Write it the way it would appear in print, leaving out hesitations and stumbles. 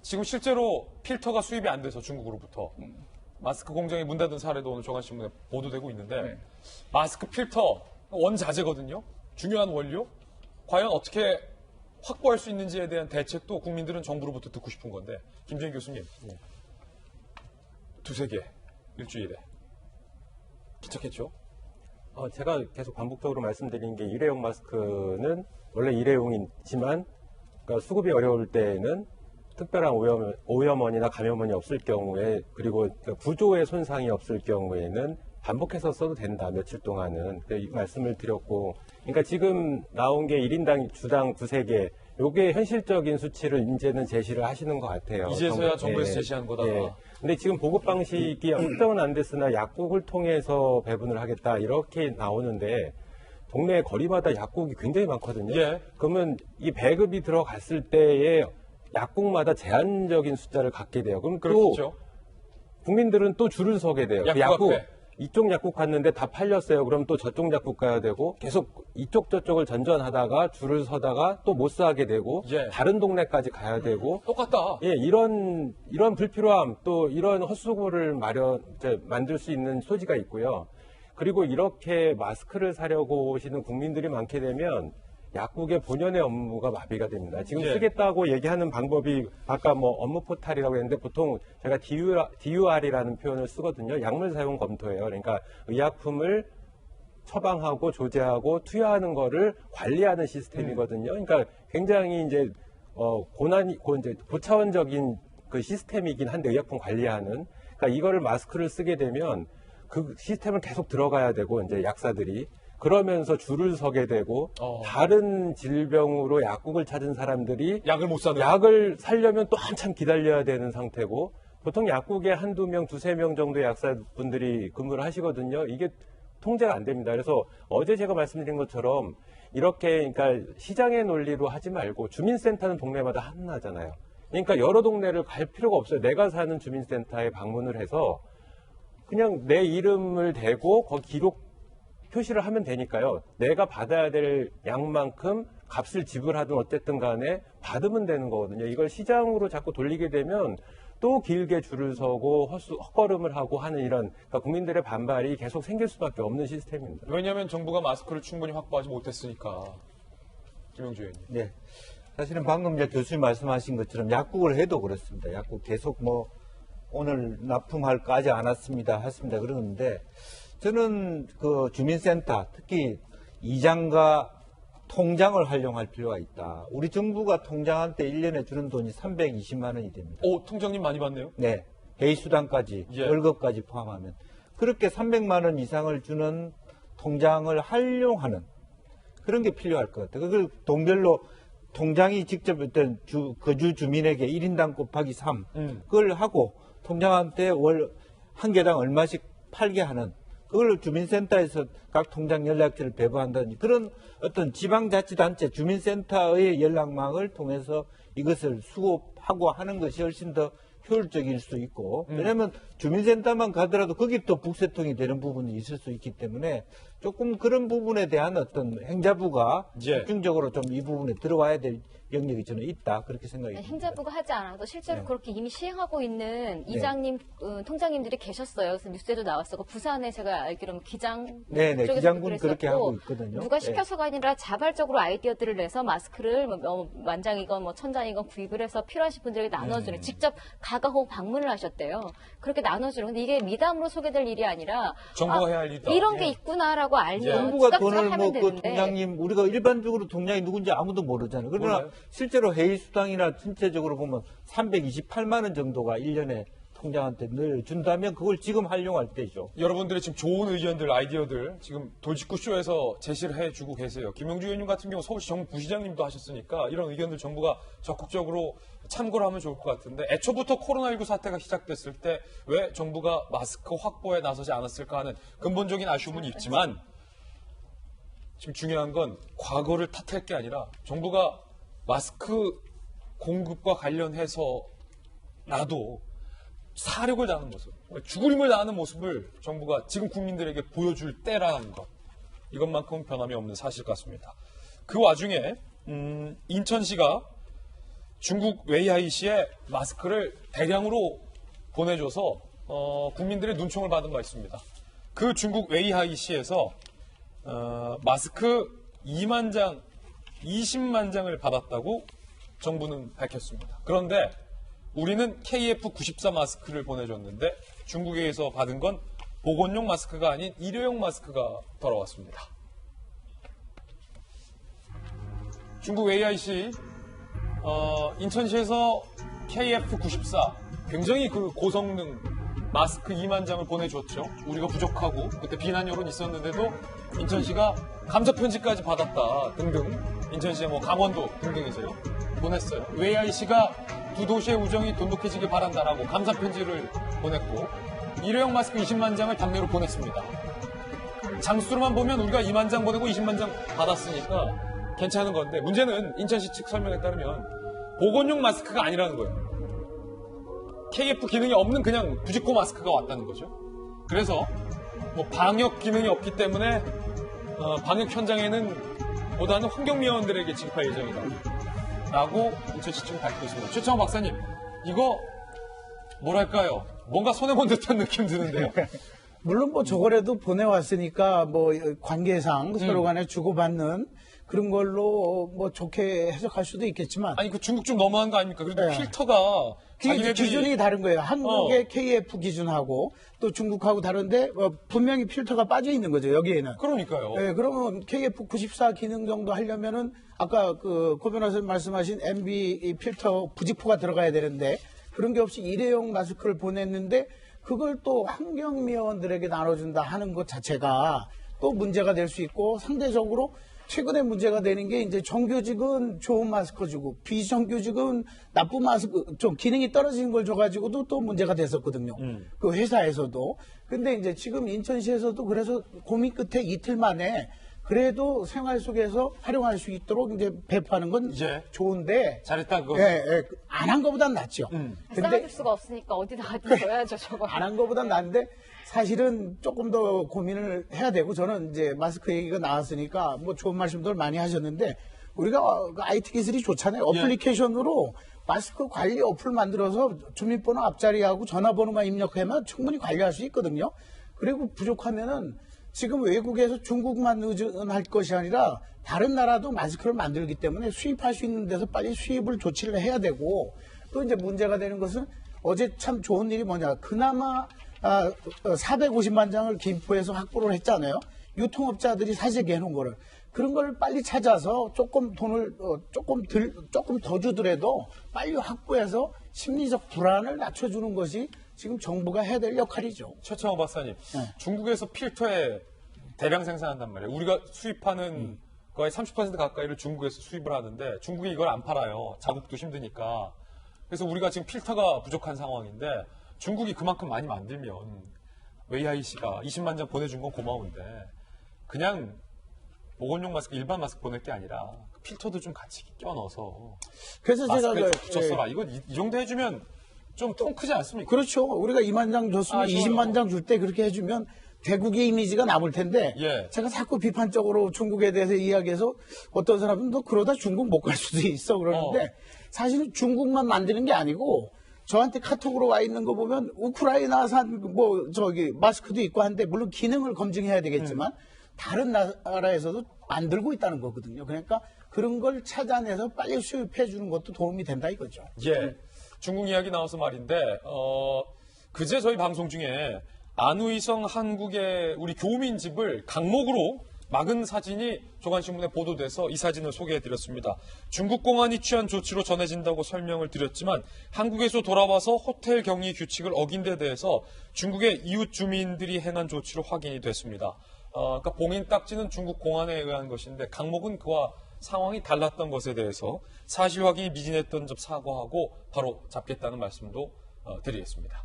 지금 실제로 필터가 수입이 안 돼서 중국으로부터 마스크 공장이 문 닫은 사례도 오늘 조간신문에 보도되고 있는데 마스크 필터 원자재거든요. 중요한 원료. 과연 어떻게 확보할 수 있는지에 대한 대책도 국민들은 정부로부터 듣고 싶은 건데 김재인 교수님 두세 개 일주일에 기척했죠? 제가 계속 반복적으로 말씀드린 게 일회용 마스크는 원래 일회용이지만 그러니까 수급이 어려울 때에는 특별한 오염원이나 감염원이 없을 경우에 그리고 구조의 손상이 없을 경우에는 반복해서 써도 된다. 며칠 동안은 말씀을 드렸고 그러니까 지금 나온 게 1인당 주당 두세 개 요게 현실적인 수치를 이제는 제시를 하시는 것 같아요. 이제서야 정부에서 제시한 거다. 근데 지금 보급 방식이 확정은 안 됐으나 약국을 통해서 배분을 하겠다 이렇게 나오는데 동네 거리마다 약국이 굉장히 많거든요. 그러면 이 배급이 들어갔을 때에 약국마다 제한적인 숫자를 갖게 돼요. 그럼 그렇죠. 국민들은 또 줄을 서게 돼요. 약국 앞에. 이쪽 약국 갔는데 다 팔렸어요. 그럼 또 저쪽 약국 가야 되고 계속 이쪽 저쪽을 전전하다가 줄을 서다가 또 못 사게 되고 다른 동네까지 가야 되고 똑같다. 이런 불필요함 또 이런 헛수고를 만들 수 있는 소지가 있고요. 그리고 이렇게 마스크를 사려고 오시는 국민들이 많게 되면 약국의 본연의 업무가 마비가 됩니다. 지금 쓰겠다고 얘기하는 방법이 아까 업무 포탈이라고 했는데 보통 제가 DUR이라는 표현을 쓰거든요. 약물 사용 검토예요. 그러니까 의약품을 처방하고 조제하고 투여하는 거를 관리하는 시스템이거든요. 그러니까 굉장히 이제 고차원적인 그 시스템이긴 한데 의약품 관리하는. 그러니까 이거를 마스크를 쓰게 되면 그 시스템을 계속 들어가야 되고 이제 약사들이 그러면서 줄을 서게 되고 다른 질병으로 약국을 찾은 사람들이 약을 사려면 또 한참 기다려야 되는 상태고 보통 약국에 한두 명, 두세 명 정도의 약사분들이 근무를 하시거든요. 이게 통제가 안 됩니다. 그래서 어제 제가 말씀드린 것처럼 이렇게 그러니까 시장의 논리로 하지 말고 주민센터는 동네마다 하나잖아요. 그러니까 여러 동네를 갈 필요가 없어요. 내가 사는 주민센터에 방문을 해서 그냥 내 이름을 대고 거기 기록 표시를 하면 되니까요. 내가 받아야 될 양만큼 값을 지불하든 어쨌든 간에 받으면 되는 거거든요. 이걸 시장으로 자꾸 돌리게 되면 또 길게 줄을 서고 헛걸음을 하고 하는 이런 그러니까 국민들의 반발이 계속 생길 수밖에 없는 시스템입니다. 왜냐하면 정부가 마스크를 충분히 확보하지 못했으니까. 김영주 의원님. 네. 사실은 방금 이제 교수님 말씀하신 것처럼 약국을 해도 그렇습니다. 약국 계속 오늘 납품할까 않았습니다. 했습니다. 그러는데 저는 그 주민센터, 특히 이장과 통장을 활용할 필요가 있다. 우리 정부가 통장한테 1년에 주는 돈이 320만 원이 됩니다. 통장님 많이 받네요? 네. 회의수당까지, 월급까지 포함하면. 그렇게 300만 원 이상을 주는 통장을 활용하는 그런 게 필요할 것 같아요. 그걸 동별로 통장이 직접 어떤 거주 주민에게 1인당 곱하기 3 그걸 하고 통장한테 월 한 개당 얼마씩 팔게 하는 그걸로 주민센터에서 각 통장 연락처를 배부한다든지 그런 어떤 지방자치단체 주민센터의 연락망을 통해서 이것을 수급하고 하는 것이 훨씬 더 효율적일 수 있고 왜냐하면 주민센터만 가더라도 거기 또 북새통이 되는 부분이 있을 수 있기 때문에 조금 그런 부분에 대한 어떤 행자부가 집중적으로 좀 이 부분에 들어와야 될 영역이 저는 있다 그렇게 생각이 듭니다. 행자부가 하지 않아도 실제로 그렇게 이미 시행하고 있는 이장님, 통장님들이 계셨어요. 그래서 뉴스에도 나왔었고 부산에 제가 알기로는 기장 쪽에서 기장군 그렇게 하고 있거든요. 누가 시켜서가 아니라 자발적으로 아이디어들을 내서 마스크를 만장이건 천장이건 구입을 해서 필요하신 분들에게 나눠주는 직접 가가호 방문을 하셨대요. 그렇게 나눠주는 근데 이게 미담으로 소개될 일이 아니라 정부가 해야 할 일이다. 이런 게 있구나라고 알면 정부가 돈을 하면 그 통장님 우리가 일반적으로 통장이 누군지 아무도 모르잖아요. 그러나 몰라요? 실제로 회의수당이나 전체적으로 보면 328만 원 정도가 1년에 통장한테 늘 준다면 그걸 지금 활용할 때죠. 여러분들의 지금 좋은 의견들, 아이디어들 지금 돌직구쇼에서 제시를 해주고 계세요. 김영주 의원님 같은 경우 서울시 정부시장님도 하셨으니까 이런 의견들 정부가 적극적으로 참고를 하면 좋을 것 같은데 애초부터 코로나19 사태가 시작됐을 때 왜 정부가 마스크 확보에 나서지 않았을까 하는 근본적인 아쉬움은 있지만 지금 중요한 건 과거를 탓할 게 아니라 정부가 마스크 공급과 관련해서 나도 사력을 다하는 모습, 죽을 힘을 다하는 모습을 정부가 지금 국민들에게 보여줄 때라는 것. 이것만큼은 변함이 없는 사실 같습니다. 그 와중에 인천시가 중국 웨이하이시에 마스크를 대량으로 보내줘서 국민들의 눈총을 받은 바 있습니다. 그 중국 웨이하이시에서 마스크 2만 장, 20만 장을 받았다고 정부는 밝혔습니다. 그런데 우리는 KF94 마스크를 보내줬는데 중국에서 받은 건 보건용 마스크가 아닌 일회용 마스크가 돌아왔습니다. 중국 웨이하이시 인천시에서 KF94 굉장히 그 고성능 마스크 2만 장을 보내줬죠. 우리가 부족하고 그때 비난 여론이 있었는데도 인천시가 감사 편지까지 받았다 등등 인천시의 뭐 강원도 등등에서요 보냈어요. 웨이하이시가 두 도시의 우정이 돈독해지길 바란다라고 감사 편지를 보냈고 일회용 마스크 20만 장을 당내로 보냈습니다. 장수로만 보면 우리가 2만 장 보내고 20만 장 받았으니까 괜찮은 건데 문제는 인천시 측 설명에 따르면 보건용 마스크가 아니라는 거예요. KF 기능이 없는 그냥 부직포 마스크가 왔다는 거죠. 그래서 뭐 방역 기능이 없기 때문에 방역 현장에는 보다는 환경미화원들에게 지급할 예정이다 라고 인천시 측은 밝히고 있습니다. 최창호 박사님, 이거 뭐랄까요? 뭔가 손해본 듯한 느낌 드는데요. 물론 뭐 저거라도 보내왔으니까 뭐 관계상 서로 간에 주고받는 그런 걸로 뭐 좋게 해석할 수도 있겠지만 아니 그 중국 좀 너무한 거 아닙니까? 그래도 네. 필터가 자기네들이 기준이 다른 거예요. 한국의 KF 기준하고 또 중국하고 다른데 분명히 필터가 빠져 있는 거죠. 여기에는. 그러니까요. 네, 그러면 KF94 기능 정도 하려면은 아까 고 변호사님 말씀하신 MB 필터 부직포가 들어가야 되는데 그런 게 없이 일회용 마스크를 보냈는데 그걸 또 환경미화원들에게 나눠준다 하는 것 자체가 또 문제가 될 수 있고 상대적으로 최근에 문제가 되는 게 이제 정규직은 좋은 마스크 주고 비정규직은 나쁜 마스크 좀 기능이 떨어지는 걸 줘가지고도 또 문제가 됐었거든요. 그 회사에서도. 근데 이제 지금 인천시에서도 그래서 고민 끝에 이틀 만에 그래도 생활 속에서 활용할 수 있도록 이제 배포하는 건 예. 좋은데. 잘했다 그거. 예, 안 한 것보단 낫죠. 쌓아줄 수가 없으니까 어디다가 줘야죠, 저거. 안 한 것보단 나은데 사실은 조금 더 고민을 해야 되고 저는 이제 마스크 얘기가 나왔으니까 뭐 좋은 말씀들 많이 하셨는데 우리가 IT 기술이 좋잖아요. 어플리케이션으로 마스크 관리 어플 만들어서 주민번호 앞자리하고 전화번호만 입력하면 충분히 관리할 수 있거든요. 그리고 부족하면은 지금 외국에서 중국만 의존할 것이 아니라 다른 나라도 마스크를 만들기 때문에 수입할 수 있는 데서 빨리 수입을 조치를 해야 되고 또 이제 문제가 되는 것은 어제 참 좋은 일이 뭐냐. 그나마 450만 장을 김포에서 확보를 했잖아요. 유통업자들이 사재기 해놓은 거를. 그런 걸 빨리 찾아서 조금 돈을 조금 더 주더라도 빨리 확보해서 심리적 불안을 낮춰주는 것이 지금 정부가 해야 될 역할이죠. 최창호 박사님, 네. 중국에서 필터에 대량 생산한단 말이에요. 우리가 수입하는 거의 30% 가까이를 중국에서 수입을 하는데 중국이 이걸 안 팔아요. 자국도 힘드니까. 그래서 우리가 지금 필터가 부족한 상황인데 중국이 그만큼 많이 만들면 웨이하이시가 20만 장 보내준 건 고마운데 그냥 보건용 마스크, 일반 마스크 보낼 게 아니라 필터도 좀 같이 껴넣어서 그래서 제가 마스크에 붙였어라. 이거 이 정도 해주면 좀 통 크지 않습니까? 그렇죠. 우리가 2만 장 줬으면 20만 장 줄 때 그렇게 해주면 대국의 이미지가 남을 텐데 예. 제가 자꾸 비판적으로 중국에 대해서 이야기해서 어떤 사람은 너 그러다 중국 못 갈 수도 있어 그러는데 사실은 중국만 만드는 게 아니고 저한테 카톡으로 와 있는 거 보면 우크라이나산 마스크도 있고 한데 물론 기능을 검증해야 되겠지만 다른 나라에서도 만들고 있다는 거거든요. 그러니까 그런 걸 찾아내서 빨리 수입해 주는 것도 도움이 된다 이거죠. 예. 중국 이야기 나와서 말인데 그제 저희 방송 중에 안우이성 한국의 우리 교민 집을 강목으로 막은 사진이 조간신문에 보도돼서 이 사진을 소개해드렸습니다. 중국 공안이 취한 조치로 전해진다고 설명을 드렸지만 한국에서 돌아와서 호텔 격리 규칙을 어긴 데 대해서 중국의 이웃 주민들이 행한 조치로 확인이 됐습니다. 그러니까 봉인 딱지는 중국 공안에 의한 것인데 강목은 그와 상황이 달랐던 것에 대해서 사실 확인이 미진했던 점 사과하고 바로 잡겠다는 말씀도 드리겠습니다.